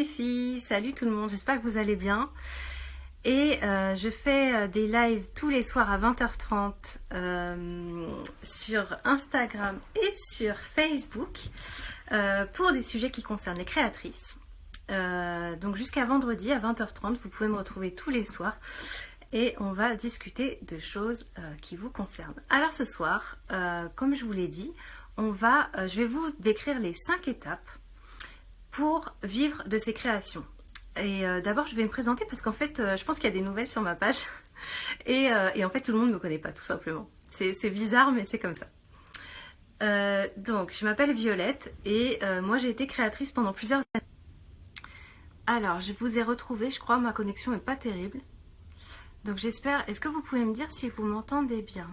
les filles, salut tout le monde, j'espère que vous allez bien. Et je fais des lives tous les soirs à 20h30 sur Instagram et sur Facebook pour des sujets qui concernent les créatrices. Donc jusqu'à vendredi à 20h30, vous pouvez me retrouver tous les soirs et on va discuter de choses qui vous concernent. Alors ce soir, comme je vous l'ai dit, je vais vous décrire les 5 étapes pour vivre de ces créations. Et d'abord, je vais me présenter parce qu'en fait, je pense qu'il y a des nouvelles sur ma page. Et en fait, tout le monde ne me connaît pas, tout simplement. C'est bizarre, mais c'est comme ça. Donc, je m'appelle Violette et moi, j'ai été créatrice pendant plusieurs années. Alors, je vous ai retrouvé, je crois, ma connexion n'est pas terrible. Donc, j'espère... Est-ce que vous pouvez me dire si vous m'entendez bien?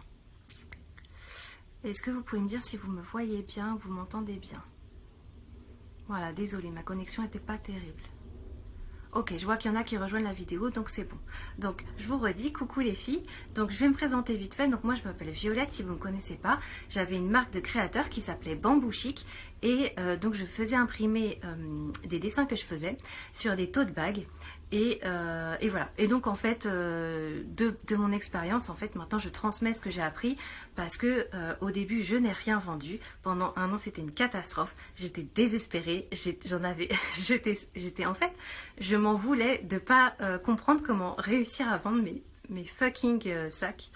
Est-ce que vous pouvez me dire si vous me voyez bien, vous m'entendez bien? Voilà, désolée, ma connexion n'était pas terrible. Ok, je vois qu'il y en a qui rejoignent la vidéo, donc c'est bon. Donc, je vous redis, coucou les filles. Donc, je vais me présenter vite fait. Donc, moi, je m'appelle Violette, si vous ne me connaissez pas. J'avais une marque de créateur qui s'appelait Bamboo Chic. Et donc, je faisais imprimer des dessins que je faisais sur des tote bags. Et voilà. Et donc, en fait, de mon expérience, en fait, maintenant, je transmets ce que j'ai appris parce que au début, je n'ai rien vendu. Pendant un an, c'était une catastrophe. J'étais désespérée. J'étais en fait, je m'en voulais de pas comprendre comment réussir à vendre mes fucking sacs.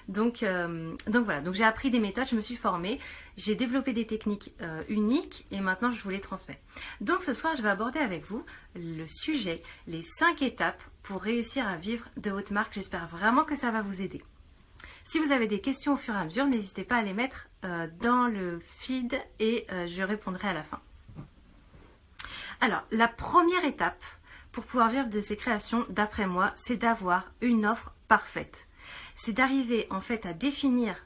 Donc voilà. Donc, j'ai appris des méthodes, je me suis formée. J'ai développé des techniques uniques et maintenant je vous les transmets. Donc ce soir, je vais aborder avec vous le sujet, les 5 étapes pour réussir à vivre de votre marque. J'espère vraiment que ça va vous aider. Si vous avez des questions au fur et à mesure, n'hésitez pas à les mettre dans le feed et je répondrai à la fin. Alors, la première étape pour pouvoir vivre de ces créations, d'après moi, c'est d'avoir une offre parfaite. C'est d'arriver en fait à définir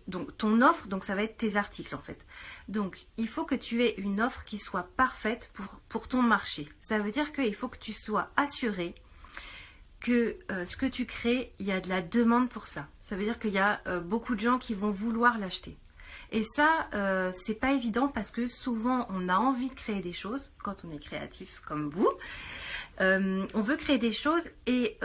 donc ton offre, donc ça va être tes articles en fait. Donc il faut que tu aies une offre qui soit parfaite pour ton marché. Ça veut dire qu'il faut que tu sois assuré que ce que tu crées, il y a de la demande pour ça. Ça veut dire qu'il y a beaucoup de gens qui vont vouloir l'acheter. Et ça, c'est pas évident parce que souvent on a envie de créer des choses quand on est créatif comme vous. On veut créer des choses et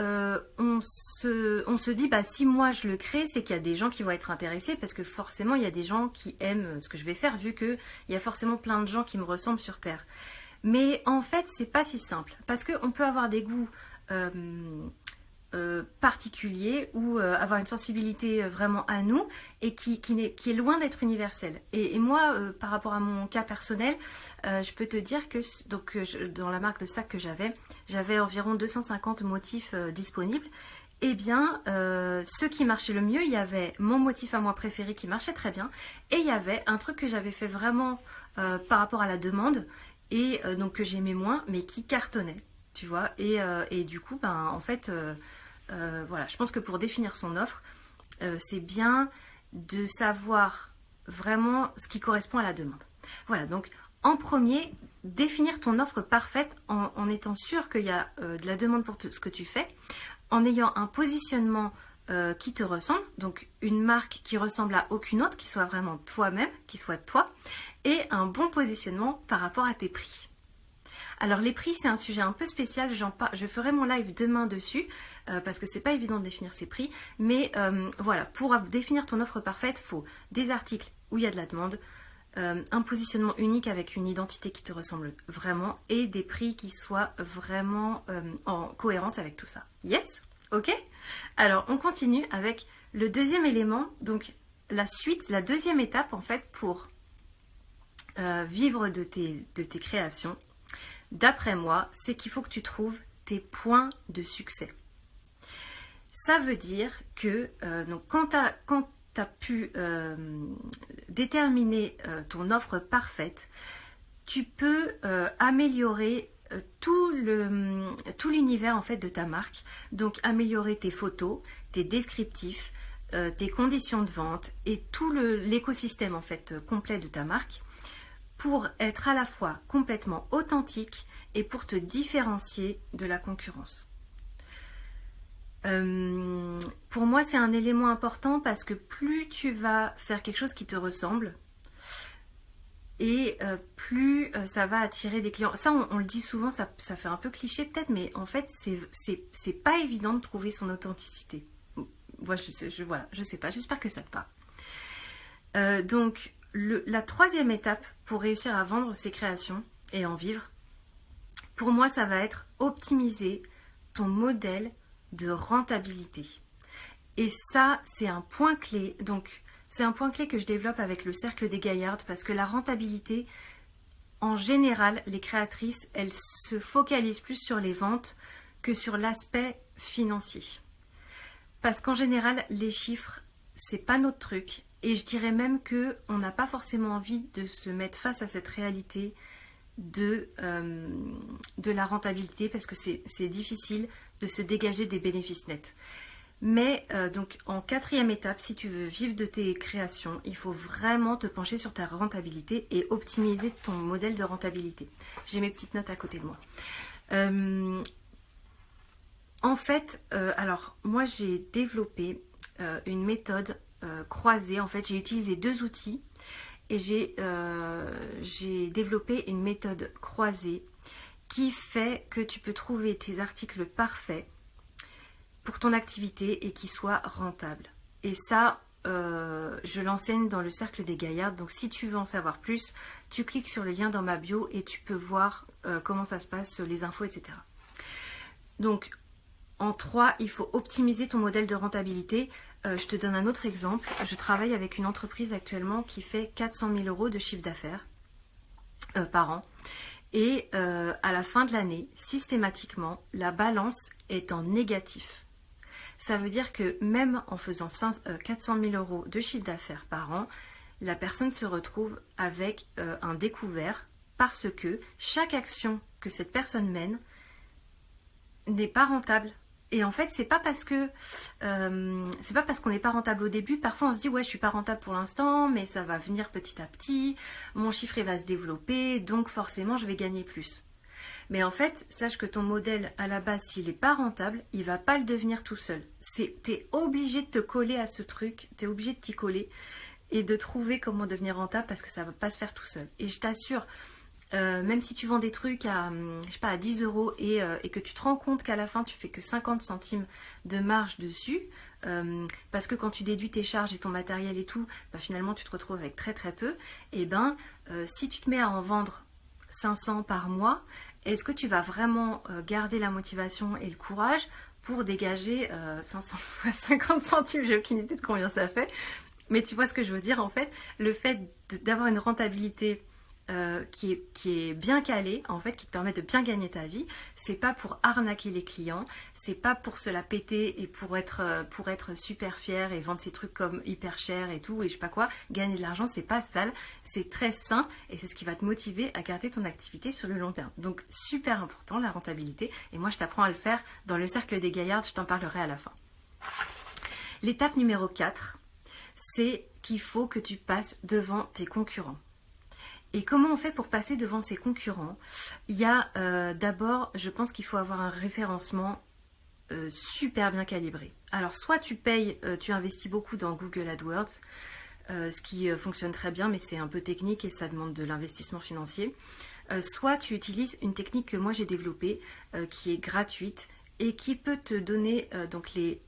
on se dit bah si moi je le crée, c'est qu'il y a des gens qui vont être intéressés parce que forcément il y a des gens qui aiment ce que je vais faire vu qu'il y a forcément plein de gens qui me ressemblent sur Terre. Mais en fait c'est pas si simple parce qu'on peut avoir des goûts particulier ou avoir une sensibilité vraiment à nous et qui est loin d'être universelle. Et moi, par rapport à mon cas personnel, je peux te dire que donc, dans la marque de sac que j'avais environ 250 motifs disponibles. Eh bien, ce qui marchait le mieux, il y avait mon motif à moi préféré qui marchait très bien et il y avait un truc que j'avais fait vraiment par rapport à la demande et donc que j'aimais moins mais qui cartonnait, tu vois. Et du coup, ben, en fait... voilà, je pense que pour définir son offre, c'est bien de savoir vraiment ce qui correspond à la demande. Voilà, donc en premier, définir ton offre parfaite en étant sûr qu'il y a de la demande pour ce que tu fais, en ayant un positionnement qui te ressemble, donc une marque qui ressemble à aucune autre, qui soit vraiment toi-même, qui soit toi, et un bon positionnement par rapport à tes prix. Alors les prix, c'est un sujet un peu spécial, je ferai mon live demain dessus, parce que c'est pas évident de définir ses prix, mais voilà, pour définir ton offre parfaite, il faut des articles où il y a de la demande, un positionnement unique avec une identité qui te ressemble vraiment, et des prix qui soient vraiment en cohérence avec tout ça. Yes? Ok? Alors on continue avec le deuxième élément, donc la suite, la deuxième étape en fait pour vivre de tes créations. D'après moi, c'est qu'il faut que tu trouves tes points de succès. Ça veut dire que donc quand tu as pu déterminer ton offre parfaite, tu peux améliorer tout l'univers en fait de ta marque. Donc améliorer tes photos, tes descriptifs, tes conditions de vente et tout l'écosystème en fait complet de ta marque, pour être à la fois complètement authentique et pour te différencier de la concurrence. Pour moi, c'est un élément important parce que plus tu vas faire quelque chose qui te ressemble, et plus ça va attirer des clients. Ça, on le dit souvent, ça fait un peu cliché peut-être, mais en fait, c'est pas évident de trouver son authenticité. Voilà, je sais pas, j'espère que ça te parle. Donc, la troisième étape pour réussir à vendre ses créations et en vivre, pour moi, ça va être optimiser ton modèle de rentabilité. Et ça, c'est un point clé. Donc, c'est un point clé que je développe avec le cercle des gaillardes parce que la rentabilité, en général, les créatrices, elles se focalisent plus sur les ventes que sur l'aspect financier. Parce qu'en général, les chiffres, c'est pas notre truc. Et je dirais même qu'on n'a pas forcément envie de se mettre face à cette réalité de la rentabilité parce que c'est difficile de se dégager des bénéfices nets. Mais donc en quatrième étape, si tu veux vivre de tes créations, il faut vraiment te pencher sur ta rentabilité et optimiser ton modèle de rentabilité. J'ai mes petites notes à côté de moi. En fait, alors moi j'ai développé une méthode croisée. En fait, j'ai utilisé deux outils et j'ai développé une méthode croisée qui fait que tu peux trouver tes articles parfaits pour ton activité et qui soit rentable. Et ça, je l'enseigne dans le cercle des gaillardes. Donc si tu veux en savoir plus, tu cliques sur le lien dans ma bio et tu peux voir comment ça se passe, les infos, etc. Donc en 3, il faut optimiser ton modèle de rentabilité. Je te donne un autre exemple. Je travaille avec une entreprise actuellement qui fait 400 000 € de chiffre d'affaires par an. Et à la fin de l'année, systématiquement, la balance est en négatif. Ça veut dire que même en faisant 400 000 € de chiffre d'affaires par an, la personne se retrouve avec un découvert parce que chaque action que cette personne mène n'est pas rentable. Et en fait, c'est pas parce qu'on n'est pas rentable au début. Parfois, on se dit ouais, je suis pas rentable pour l'instant, mais ça va venir petit à petit. Mon chiffre il va se développer, donc forcément, je vais gagner plus. Mais en fait, sache que ton modèle, à la base, s'il n'est pas rentable, il ne va pas le devenir tout seul. Tu es obligé de te coller à ce truc, tu es obligé de t'y coller et de trouver comment devenir rentable parce que ça ne va pas se faire tout seul. Et je t'assure, même si tu vends des trucs à, je sais pas, à 10 € et que tu te rends compte qu'à la fin, tu fais que 50 centimes de marge dessus, parce que quand tu déduis tes charges et ton matériel et tout, bah, finalement, tu te retrouves avec très très peu. Et ben, si tu te mets à en vendre 500 par mois, est-ce que tu vas vraiment garder la motivation et le courage pour dégager 500 fois 50 centimes? J'ai aucune idée de combien ça fait. Mais tu vois ce que je veux dire en fait. Le fait d'avoir une rentabilité qui est bien calée, en fait, qui te permet de bien gagner ta vie, c'est pas pour arnaquer les clients, c'est pas pour se la péter et pour être super fier et vendre ses trucs comme hyper cher et tout et je sais pas quoi. Gagner de l'argent, c'est pas sale, c'est très sain et c'est ce qui va te motiver à garder ton activité sur le long terme. Donc super important la rentabilité et moi je t'apprends à le faire dans le cercle des gaillardes, je t'en parlerai à la fin. L'étape numéro 4, c'est qu'il faut que tu passes devant tes concurrents. Et comment on fait pour passer devant ses concurrents? Il y a d'abord, je pense qu'il faut avoir un référencement super bien calibré. Alors soit tu payes, tu investis beaucoup dans Google AdWords, ce qui fonctionne très bien, mais c'est un peu technique et ça demande de l'investissement financier. Soit tu utilises une technique que moi j'ai développée, qui est gratuite et qui peut te donner donc les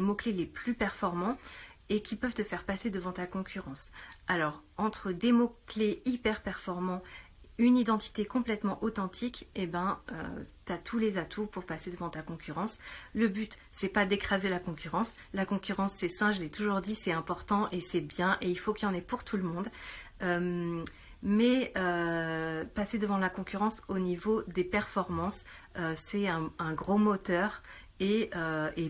mots-clés les plus performants et qui peuvent te faire passer devant ta concurrence. Alors, entre des mots-clés hyper performants, une identité complètement authentique, eh ben, tu as tous les atouts pour passer devant ta concurrence. Le but, c'est pas d'écraser la concurrence. La concurrence, c'est sain, je l'ai toujours dit, c'est important et c'est bien et il faut qu'il y en ait pour tout le monde. Mais passer devant la concurrence au niveau des performances, c'est un gros moteur. Et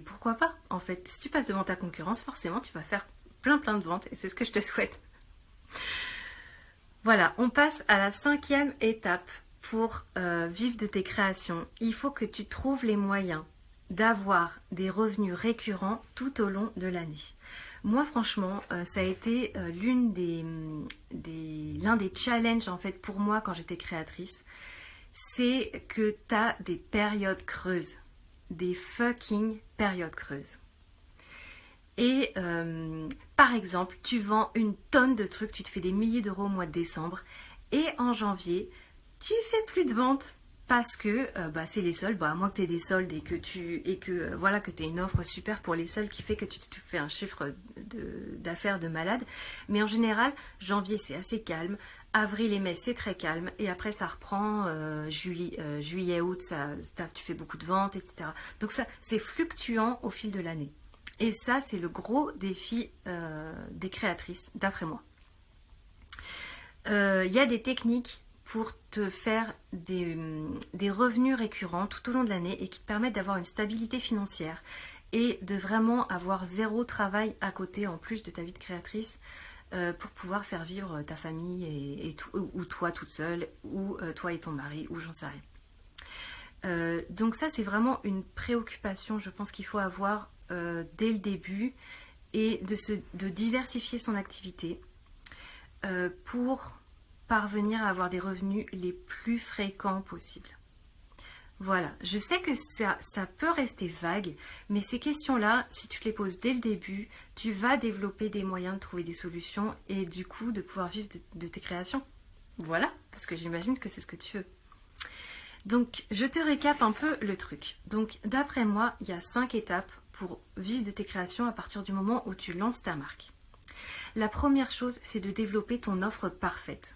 pourquoi pas, en fait, si tu passes devant ta concurrence, forcément, tu vas faire plein de ventes. Et c'est ce que je te souhaite. Voilà, on passe à la 5e étape pour vivre de tes créations. Il faut que tu trouves les moyens d'avoir des revenus récurrents tout au long de l'année. Moi, franchement, ça a été l'un des challenges, en fait, pour moi, quand j'étais créatrice. C'est que tu as des périodes creuses. Des fucking périodes creuses. Et par exemple, tu vends une tonne de trucs, tu te fais des milliers d'euros au mois de décembre Et en janvier, tu fais plus de ventes. Parce que c'est les soldes, à moins que tu aies des soldes et que tu aies une offre super pour les soldes qui fait que tu fais un chiffre d'affaires de malade. Mais en général, janvier c'est assez calme, avril et mai c'est très calme, et après ça reprend, juillet, août, tu fais beaucoup de ventes, etc. Donc ça, c'est fluctuant au fil de l'année. Et ça, c'est le gros défi des créatrices, d'après moi. Il y a des techniques pour te faire des revenus récurrents tout au long de l'année et qui te permettent d'avoir une stabilité financière et de vraiment avoir zéro travail à côté en plus de ta vie de créatrice pour pouvoir faire vivre ta famille et tout, ou toi toute seule, ou toi et ton mari, ou j'en sais rien. Donc ça, c'est vraiment une préoccupation, je pense qu'il faut avoir dès le début, et de diversifier son activité pour parvenir à avoir des revenus les plus fréquents possibles. Voilà, je sais que ça peut rester vague, mais ces questions-là, si tu te les poses dès le début, tu vas développer des moyens de trouver des solutions et du coup de pouvoir vivre de tes créations. Voilà, parce que j'imagine que c'est ce que tu veux. Donc, je te récap un peu le truc. Donc, d'après moi, il y a 5 étapes pour vivre de tes créations à partir du moment où tu lances ta marque. La première chose, c'est de développer ton offre parfaite.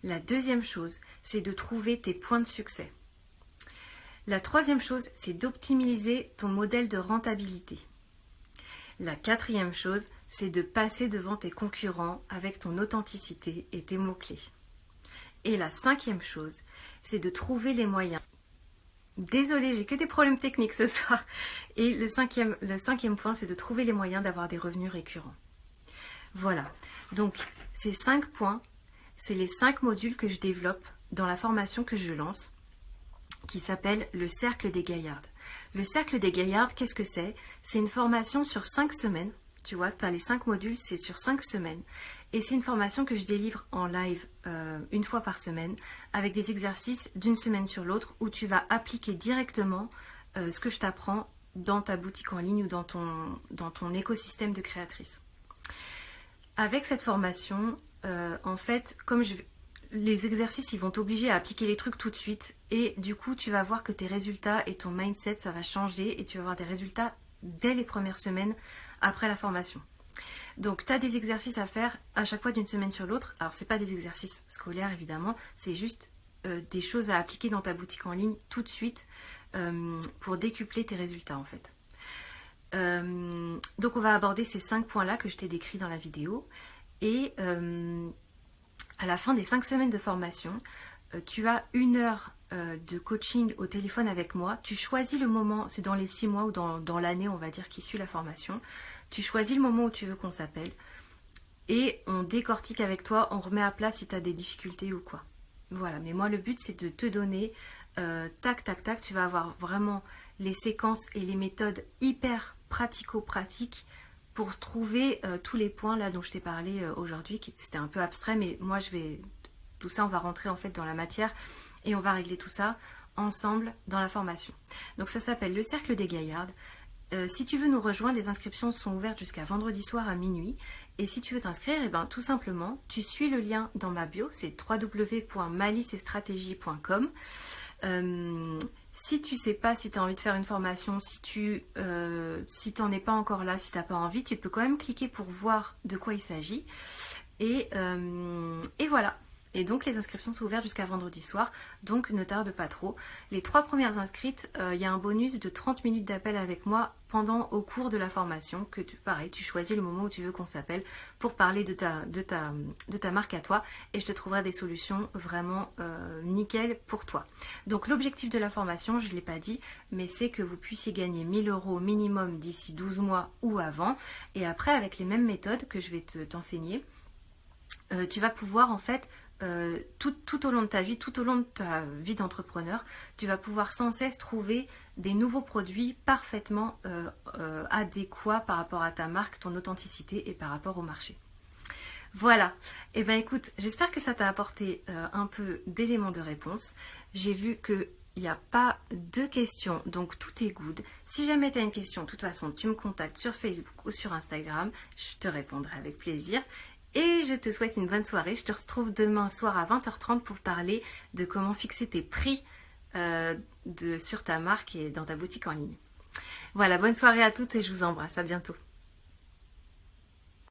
La deuxième chose, c'est de trouver tes points de succès. La troisième chose, c'est d'optimiser ton modèle de rentabilité. La quatrième chose, c'est de passer devant tes concurrents avec ton authenticité et tes mots-clés. Et la cinquième chose, c'est de trouver les moyens. Désolée, j'ai que des problèmes techniques ce soir. Et le cinquième point, c'est de trouver les moyens d'avoir des revenus récurrents. Voilà, donc ces 5 points, c'est les 5 modules que je développe dans la formation que je lance, qui s'appelle le Cercle des Gaillardes. Le Cercle des Gaillardes, qu'est-ce que c'est? C'est une formation sur 5 semaines. Tu vois, tu as les 5 modules, c'est sur 5 semaines. Et c'est une formation que je délivre en live une fois par semaine, avec des exercices d'une semaine sur l'autre, où tu vas appliquer directement ce que je t'apprends dans ta boutique en ligne ou dans ton écosystème de créatrice. Avec cette formation, en fait, les exercices, ils vont t'obliger à appliquer les trucs tout de suite. Et du coup, tu vas voir que tes résultats et ton mindset, ça va changer. Et tu vas avoir des résultats dès les premières semaines après la formation. Donc, tu as des exercices à faire à chaque fois d'une semaine sur l'autre. Alors, ce n'est pas des exercices scolaires, évidemment. C'est juste des choses à appliquer dans ta boutique en ligne tout de suite pour décupler tes résultats, en fait. Donc, on va aborder ces 5 points-là que je t'ai décrits dans la vidéo. Et à la fin des 5 semaines de formation, tu as 1 heure de coaching au téléphone avec moi. Tu choisis le moment, c'est dans les 6 mois ou dans l'année, on va dire, qui suit la formation. Tu choisis le moment où tu veux qu'on s'appelle et on décortique avec toi, on remet à plat si tu as des difficultés ou quoi. Voilà, mais moi le but c'est de te donner tac, tac, tac. Tu vas avoir vraiment les séquences et les méthodes hyper pratico-pratiques pour trouver tous les points là dont je t'ai parlé aujourd'hui, qui c'était un peu abstrait, mais moi tout ça on va rentrer en fait dans la matière et on va régler tout ça ensemble dans la formation. Donc ça s'appelle le Cercle des Gaillardes. Si tu veux nous rejoindre, les inscriptions sont ouvertes jusqu'à vendredi soir à minuit. Et si tu veux t'inscrire, eh ben, tout simplement, tu suis le lien dans ma bio, c'est www.maliceetstratégie.com. Si tu sais pas si tu as envie de faire une formation, si tu n'en es pas encore là, si tu n'as pas envie, tu peux quand même cliquer pour voir de quoi il s'agit. Et voilà. Et donc les inscriptions sont ouvertes jusqu'à vendredi soir, donc ne tarde pas trop. Les 3 premières inscrites, il y a un bonus de 30 minutes d'appel avec moi au cours de la formation, que pareil, tu choisis le moment où tu veux qu'on s'appelle pour parler de ta marque à toi, et je te trouverai des solutions vraiment nickel pour toi. Donc l'objectif de la formation, je ne l'ai pas dit, mais c'est que vous puissiez gagner 1 000 € minimum d'ici 12 mois ou avant, et après avec les mêmes méthodes que je vais t'enseigner, tu vas pouvoir en fait tout au long de ta vie, tout au long de ta vie d'entrepreneur, tu vas pouvoir sans cesse trouver des nouveaux produits parfaitement adéquats par rapport à ta marque, ton authenticité et par rapport au marché. Voilà, et bien écoute, j'espère que ça t'a apporté un peu d'éléments de réponse. J'ai vu qu'il n'y a pas de questions, donc tout est good. Si jamais tu as une question, de toute façon, tu me contactes sur Facebook ou sur Instagram, je te répondrai avec plaisir. Et je te souhaite une bonne soirée. Je te retrouve demain soir à 20h30 pour parler de comment fixer tes prix sur ta marque et dans ta boutique en ligne. Voilà, bonne soirée à toutes et je vous embrasse. À bientôt.